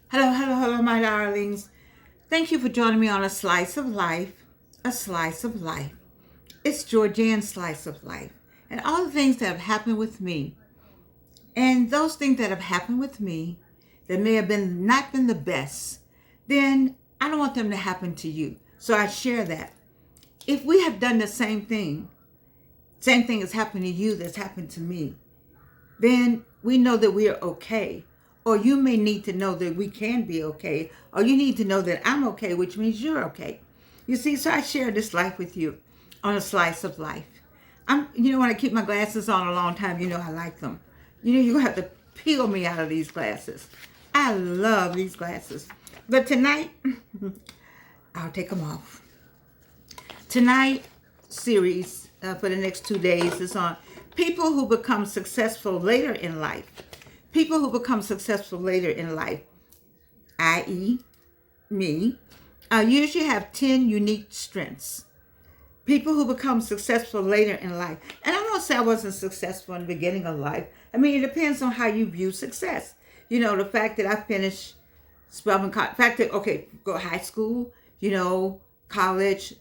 Hello, hello, hello, my darlings. Thank you for joining me on A Slice of Life. A Slice of Life. It's Georgianne's Slice of Life. And all the things that have happened with me. And those things that have happened with me that may have been not been the best, then I don't want them to happen to you. So I share that. If we have done the same thing has happened to you that's happened to me, then we know that we are okay. Or you may need to know that we can be okay. Or you need to know that I'm okay, which means you're okay. You see, so I share this life with you on A Slice of Life. When I keep my glasses on a long time, I like them. You have to peel me out of these glasses. I love these glasses. But tonight, I'll take them off. Tonight series for the next 2 days is on people who become successful later in life. People who become successful later in life, i.e., me, usually have 10 unique strengths. People who become successful later in life. And I'm not say I wasn't successful in the beginning of life. I mean, it depends on how you view success. The fact that I finished Spelman College, the fact that, go high school, college,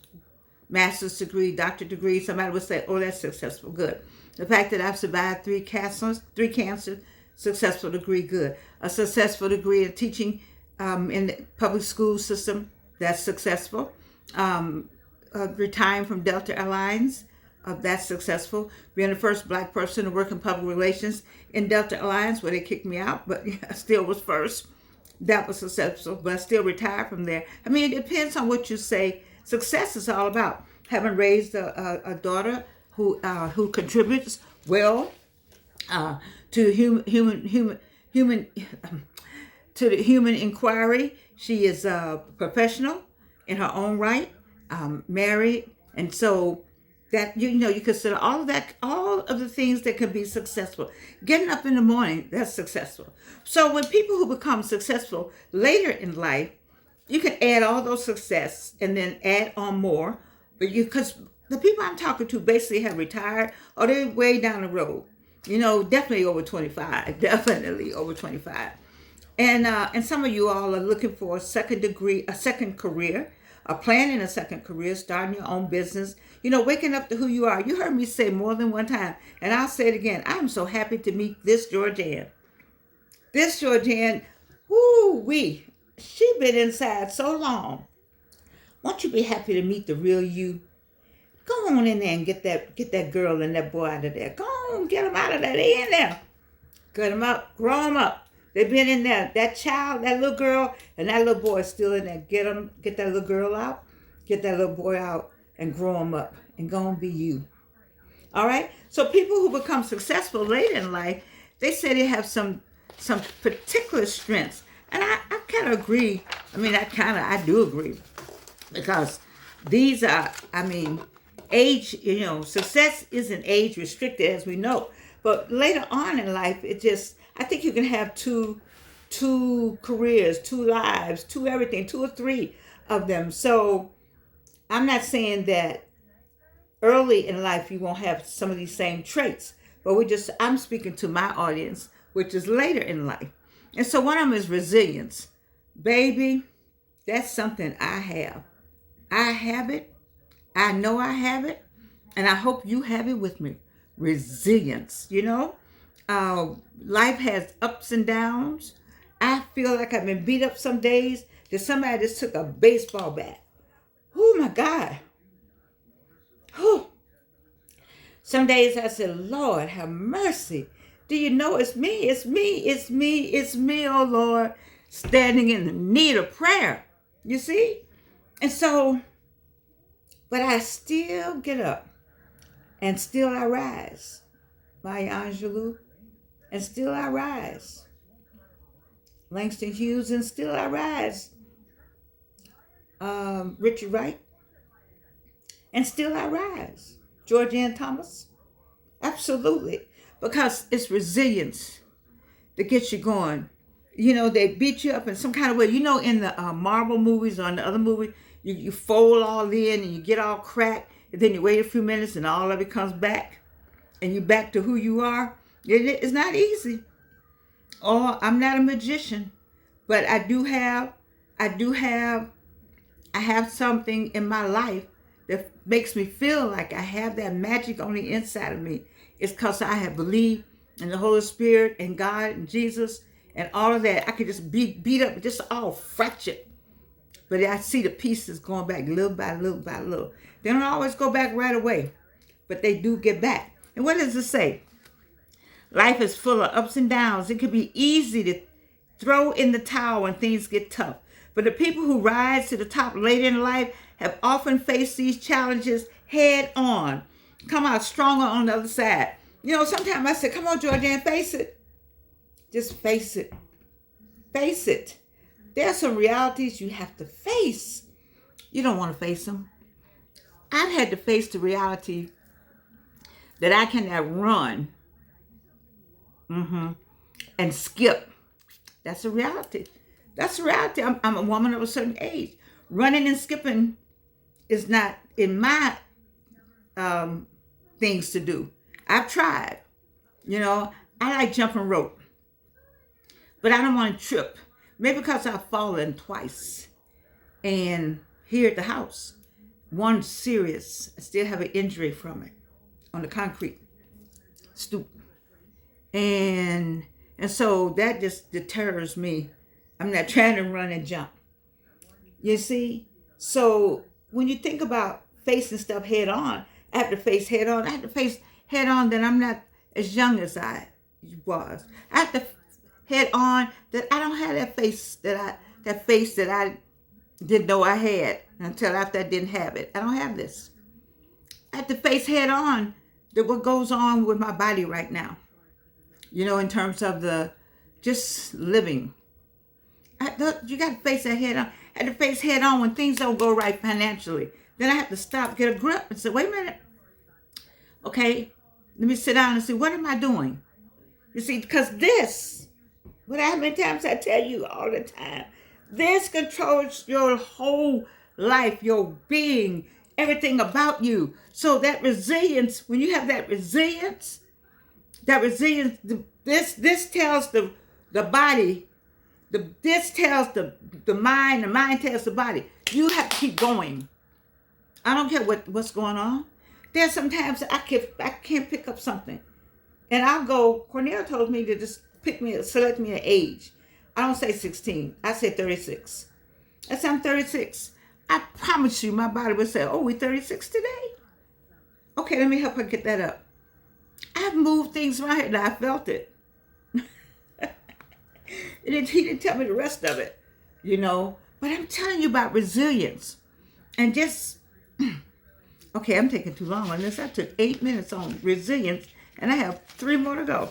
master's degree, doctorate degree, somebody would say, oh, that's successful, good. The fact that I've survived three cancers, successful degree, good. A successful degree in teaching in the public school system, that's successful. Retiring from Delta Airlines, that's successful. Being the first Black person to work in public relations in Delta Airlines, where they kicked me out, but I still was first. That was successful, but I still retired from there. I mean, it depends on what you say success is all about. Having raised a daughter who contributes well to human to the human inquiry. She is a professional in her own right, married, and so that you consider all of that, all of the things that can be successful. Getting up in the morning, that's successful. So when people who become successful later in life, you can add all those success and then add on more, but because the people I'm talking to basically have retired or they're way down the road. Definitely over 25. Definitely over 25. And some of you all are looking for a second career, planning a second career, starting your own business, waking up to who you are. You heard me say more than one time, and I'll say it again. I'm so happy to meet this Georgianne. This Georgianne, woo-wee, she been inside so long. Won't you be happy to meet the real you? Go on in there and get that girl and that boy out of there. Go on, get them out of there. They in there. Cut them up, grow them up. They've been in there. That child, that little girl, and that little boy is still in there. Get that little girl out, get that little boy out, and grow them up. And go and be you. All right? So people who become successful later in life, they say they have some particular strengths. And I kind of agree. I mean, I do agree. Because these are, age, success isn't age restricted, as we know. But later on in life, I think you can have two careers, two lives, two everything, two or three of them. So I'm not saying that early in life you won't have some of these same traits, but I'm speaking to my audience, which is later in life. And so one of them is resilience. Baby, that's something I have. I have it. I know I have it. And I hope you have it with me. Resilience, life has ups and downs. I feel like I've been beat up some days. There's somebody just took a baseball bat. Oh my God. Whew. Some days I said, Lord, have mercy. Do you know it's me? It's me. It's me. It's me, oh Lord, standing in the need of prayer. You see? And so, but I still get up and still I rise. Maya Angelou, and still I rise. Langston Hughes, and still I rise. Richard Wright, and still I rise. Georgianne Thomas, absolutely, because it's resilience that gets you going. They beat you up in some kind of way. In the Marvel movies or in the other movie, you fold all in and you get all cracked, and then you wait a few minutes and all of it comes back, and you're back to who you are. It's not easy. Oh, I'm not a magician, But I have something in my life that makes me feel like I have that magic on the inside of me. It's because I have believed in the Holy Spirit and God and Jesus and all of that. I could just be beat up, just all fractured. But I see the pieces going back little by little by little. They don't always go back right away, but they do get back. And what does it say? Life is full of ups and downs. It can be easy to throw in the towel when things get tough. But the people who rise to the top later in life have often faced these challenges head on, come out stronger on the other side. You know, sometimes I say, come on, Georgianne, face it. Just face it. Face it. There are some realities you have to face. You don't want to face them. I've had to face the reality that I cannot run and skip. That's a reality. That's a reality. I'm a woman of a certain age. Running and skipping is not in my things to do. I've tried. You know, I like jumping rope, but I don't want to trip. Maybe because I've fallen twice. And here at the house, one serious, I still have an injury from it on the concrete stoop. And so that just deters me. I'm not trying to run and jump. You see? So when you think about facing stuff head on, I have to face head on. I have to face head on that I'm not as young as I was. I have to head on that I don't have that face that I didn't know I had until after I didn't have it. I don't have this. I have to face head on that what goes on with my body right now. You know, in terms of the just living. You got to face that head on. I have to face head on when things don't go right financially. Then I have to stop, get a grip and say, wait a minute. Okay, let me sit down and see, what am I doing? You see, because this, how many times I tell you all the time, this controls your whole life, your being, everything about you. So that resilience, when you have that resilience, this tells the body, this tells the mind tells the body, you have to keep going. I don't care what's going on. There's sometimes I can't pick up something. And I'll go, Cornell told me to just select me an age. I don't say 16, I say 36. I say I'm 36. I promise you my body would say, oh, we're 36 today? Okay, let me help her get that up. I've moved things around here and I felt it. He didn't tell me the rest of it, you know. But I'm telling you about resilience. And just, okay, I'm taking too long on this. I took 8 minutes on resilience, and I have 3 more to go.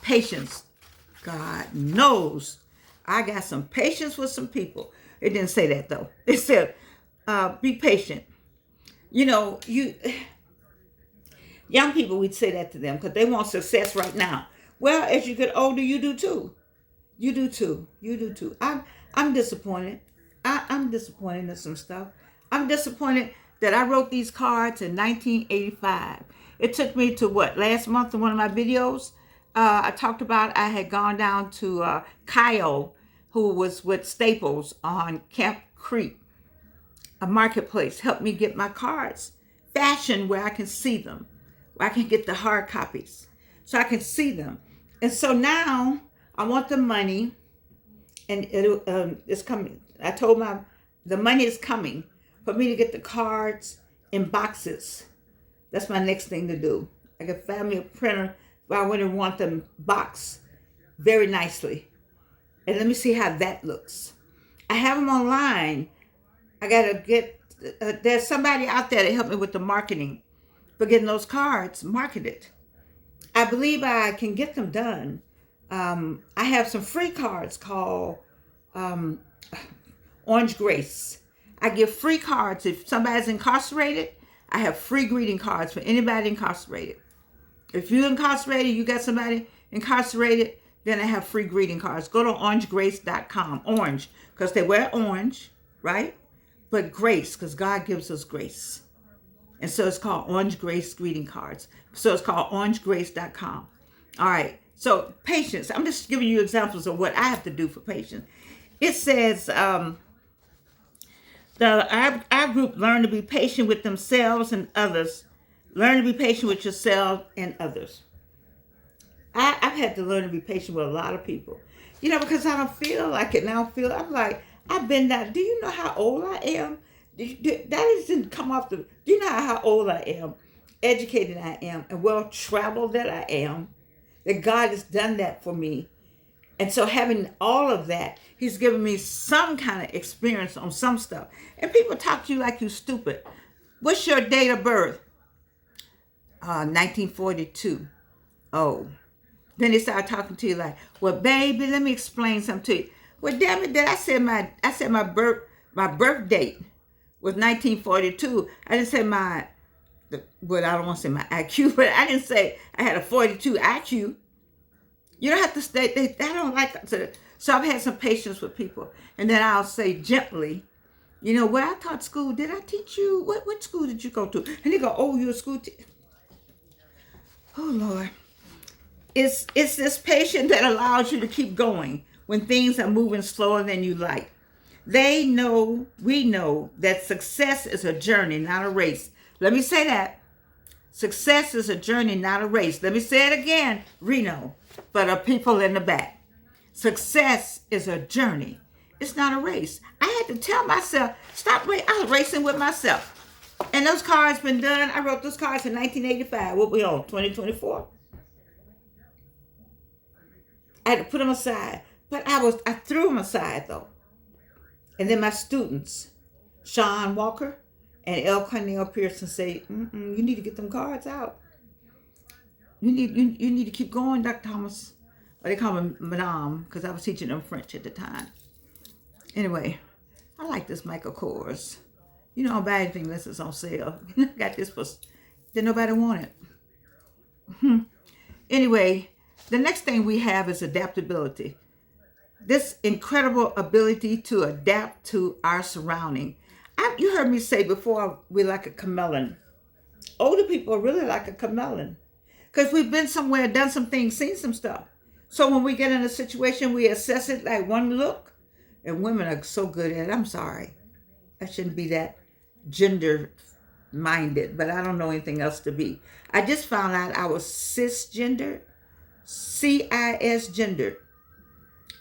Patience. God knows I got some patience with some people. It didn't say that, though. It said, be patient. You know, young people, we'd say that to them because they want success right now. Well, as you get older, you do too. You do too. You do too. I'm disappointed. I'm disappointed in some stuff. I'm disappointed that I wrote these cards in 1985. It took me to last month in one of my videos, I talked about I had gone down to Kyle, who was with Staples on Camp Creek, a marketplace, helped me get my cards fashioned where I can see them, where I can get the hard copies so I can see them. And so now I want the money, and it's coming. I told the money is coming for me to get the cards in boxes. That's my next thing to do. I can find me a printer, but I wouldn't want them boxed very nicely. And let me see how that looks. I have them online. I got to get, there's somebody out there to help me with the marketing for getting those cards marketed. I believe I can get them done. I have some free cards called Orange Grace. I give free cards. If somebody's incarcerated, I have free greeting cards for anybody incarcerated. If you're incarcerated, you got somebody incarcerated, then I have free greeting cards. Go to orangegrace.com. Orange, because they wear orange, right? But grace, because God gives us grace. And so it's called Orange Grace greeting cards. So it's called orangegrace.com. All right. So patience. I'm just giving you examples of what I have to do for patience. It says our group learn to be patient with themselves and others. Learn to be patient with yourself and others. I've had to learn to be patient with a lot of people. Because I don't feel like it. And I don't feel, I'm like, I've been that. Do you know how old I am? That doesn't come off the, do you know how old I am? Educated I am, and well traveled that I am. That God has done that for me. And so having all of that, he's given me some kind of experience on some stuff. And people talk to you like you stupid. What's your date of birth? 1942. Oh. Then they start talking to you like, well, baby, let me explain something to you. Well, damn it, I said my birth date was 1942. I didn't say I don't want to say my IQ, but I didn't say I had a 42 IQ. You don't have to stay. I don't like that. So I've had some patience with people. And then I'll say gently, where I taught school, did I teach you? What school did you go to? And they go, oh, you're a school teacher. Oh, Lord. It's this patience that allows you to keep going when things are moving slower than you like. We know that success is a journey, not a race. Let me say that. Success is a journey, not a race. Let me say it again, Reno, for the people in the back. Success is a journey. It's not a race. I had to tell myself, stop racing. I was racing with myself. And those cards been done. I wrote those cards in 1985. What we on? 2024. I had to put them aside. But I threw them aside though. And then my students, Sean Walker and L. Cornell Pearson, say, you need to get them cards out. You need to keep going, Dr. Thomas. Or they call me Madame, because I was teaching them French at the time. Anyway, I like this Michael Kors. I don't buy anything unless it's on sale. Got this for, did nobody want it? Anyway, the next thing we have is adaptability. This incredible ability to adapt to our surrounding. You heard me say before, we're like a chameleon. Older people are really like a chameleon. Because we've been somewhere, done some things, seen some stuff. So when we get in a situation, we assess it like one look. And women are so good at it. I'm sorry. I shouldn't be that gender minded, but I don't know anything else to be. I just found out I was cisgendered. CIS gendered.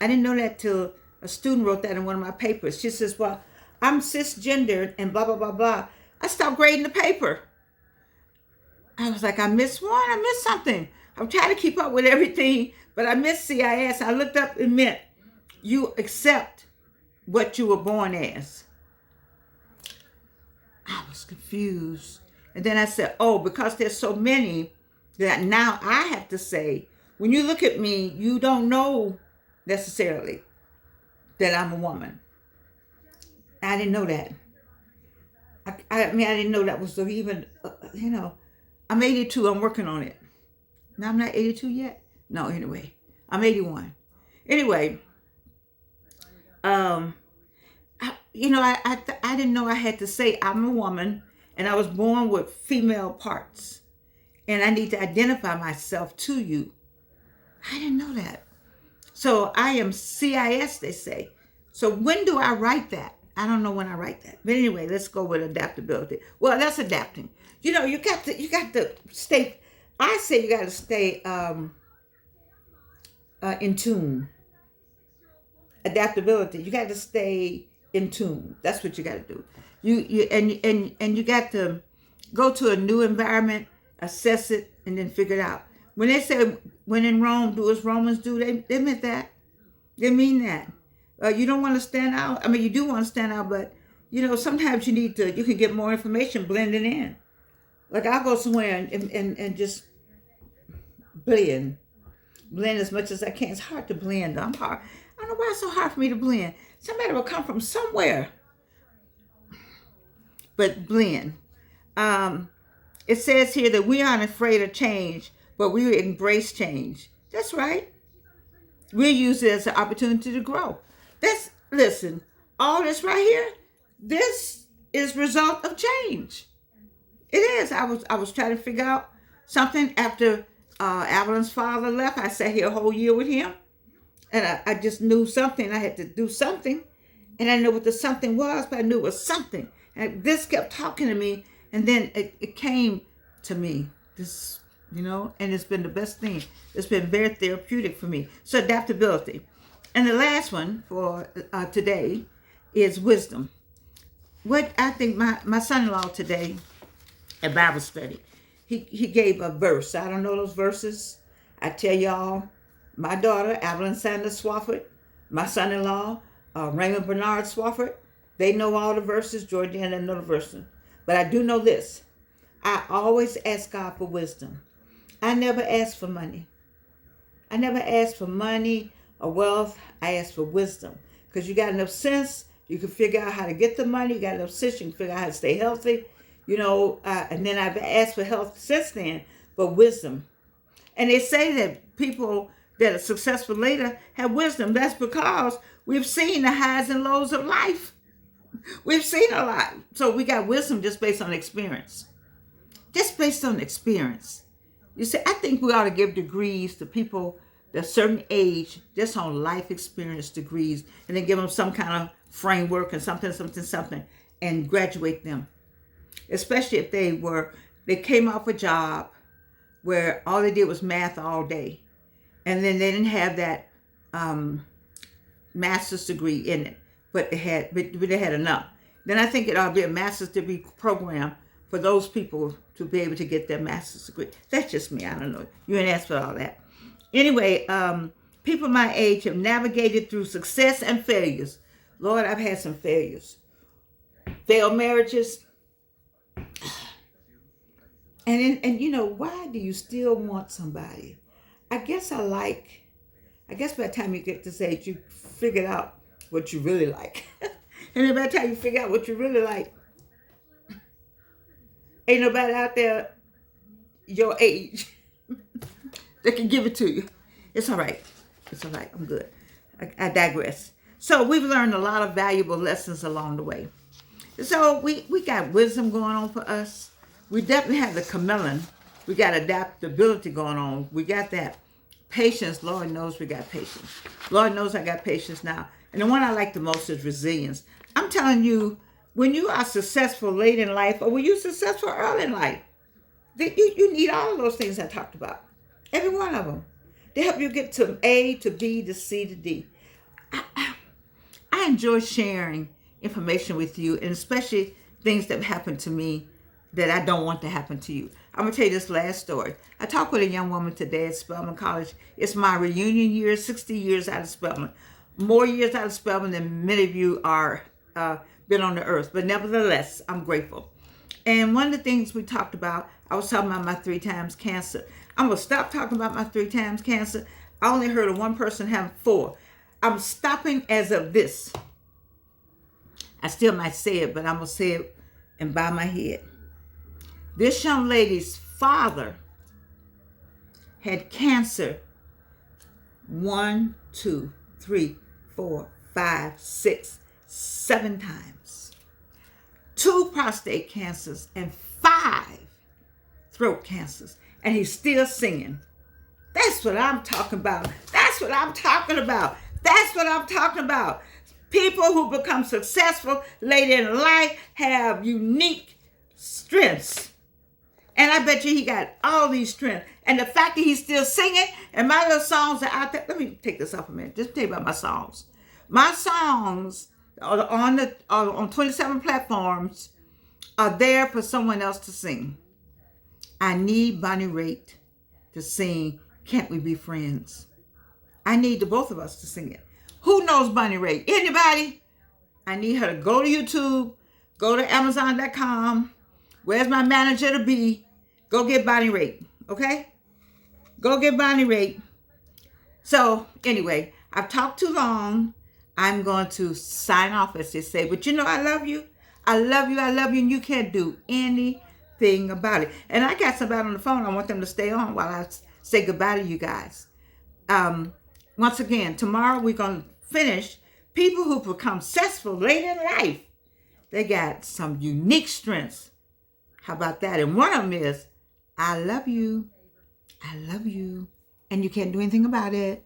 I didn't know that till a student wrote that in one of my papers. She says, well, I'm cisgendered and blah, blah, blah, blah. I stopped grading the paper. I was like, I missed one. I missed something. I'm trying to keep up with everything, but I missed CIS. I looked up, it meant you accept what you were born as. I was confused. And then I said, oh, because there's so many that now I have to say, when you look at me, you don't know necessarily that I'm a woman. I didn't know that. I didn't know that was even, I'm 82, I'm working on it. No, I'm not 82 yet. No, anyway, I'm 81. Anyway, I didn't know I had to say I'm a woman and I was born with female parts and I need to identify myself to you. I didn't know that. So I am CIS, they say. So when do I write that? I don't know when I write that. But anyway, let's go with adaptability. Well, that's adapting. You got to stay, I say you got to stay in tune. Adaptability. You got to stay in tune. That's what you got to do. You got to go to a new environment, assess it, and then figure it out. When they say, when in Rome, do as Romans do, they meant that. They mean that. You don't want to stand out. I mean, you do want to stand out, but, sometimes you can get more information blending in. Like I'll go somewhere and just blend as much as I can. It's hard to blend. I'm hard. I don't know why it's so hard for me to blend. Somebody will come from somewhere. But blend. It says here that we aren't afraid of change, but we embrace change. That's right. We use it as an opportunity to grow. Listen, all this right here, this is result of change. It is. I was trying to figure out something after Avalon's father left. I sat here a whole year with him. And I just knew something. I had to do something. And I didn't know what the something was, but I knew it was something. And this kept talking to me. And then it came to me. This, and it's been the best thing. It's been very therapeutic for me. So adaptability. And the last one for today is wisdom. What I think my son-in-law today at Bible study, he gave a verse. I don't know those verses. I tell y'all, my daughter, Evelyn Sanders Swafford, my son-in-law, Raymond Bernard Swafford, they know all the verses. Jordan doesn't know the verses. But I do know this. I always ask God for wisdom. I never ask for money. I never ask for money or wealth. I ask for wisdom. Because you got enough sense, you can figure out how to get the money. You got enough sense, you can figure out how to stay healthy. And then I've asked for health since then, but wisdom. And they say that people that are successful later have wisdom. That's because we've seen the highs and lows of life. We've seen a lot. So we got wisdom just based on experience. Just based on experience. You see, I think we ought to give degrees to people at a certain age just on life experience degrees, and then give them some kind of framework and something, and graduate them. Especially if they came off a job where all they did was math all day, and then they didn't have that master's degree in it, but they had enough. Then I think it ought to be a master's degree program for those people to be able to get their master's degree. That's just me. I don't know. You ain't asked for all that. Anyway, people my age have navigated through success and failures. Lord, I've had some failures. Failed marriages. And why do you still want somebody? I guess by the time you get to this age, you figured out what you really like. And then by the time you figure out what you really like, ain't nobody out there your age that can give it to you. It's all right. It's all right. I'm good. I digress. So we've learned a lot of valuable lessons along the way. So we got wisdom going on for us. We definitely have the chameleon. We got adaptability going on. We got that. Patience. Lord knows we got patience. Lord knows I got patience now. And the one I like the most is resilience. I'm telling you, when you are successful late in life, or when you're successful early in life, you need all of those things I talked about. Every one of them. They help you get to A to B to C to D. I enjoy sharing information with you, and especially things that happen to me that I don't want to happen to you. I'm going to tell you this last story. I talked with a young woman today at Spelman College. It's my reunion year, 60 years out of Spelman. More years out of Spelman than many of you are been on the earth. But nevertheless, I'm grateful. And one of the things we talked about, I was talking about my 3 times cancer. I'm going to stop talking about my 3 times cancer. I only heard of one person having 4. I'm stopping as of this. I still might say it, but I'm going to say it and bow my head. This young lady's father had cancer 1, 2, 3, 4, 5, 6, 7 times. 2 prostate cancers and 5 throat cancers. And he's still singing. That's what I'm talking about. That's what I'm talking about. That's what I'm talking about. People who become successful later in life have unique strengths. And I bet you he got all these strengths. And the fact that he's still singing, and my little songs are out there. Let me take this off a minute. Just tell you about my songs. My songs are on 27 platforms are there for someone else to sing. I need Bonnie Raitt to sing Can't We Be Friends? I need the both of us to sing it. Who knows Bonnie Raitt? Anybody? I need her to go to YouTube, go to Amazon.com. Where's my manager to be? Go get Bonnie Raitt, okay? Go get Bonnie Raitt. So anyway, I've talked too long. I'm going to sign off, as they say. But I love you. I love you. I love you. And you can't do anything about it. And I got somebody on the phone. I want them to stay on while I say goodbye to you guys. Once again, tomorrow we're going to finish people who become successful later in life. They got some unique strengths. How about that? And one of them is, I love you. I love you. And you can't do anything about it.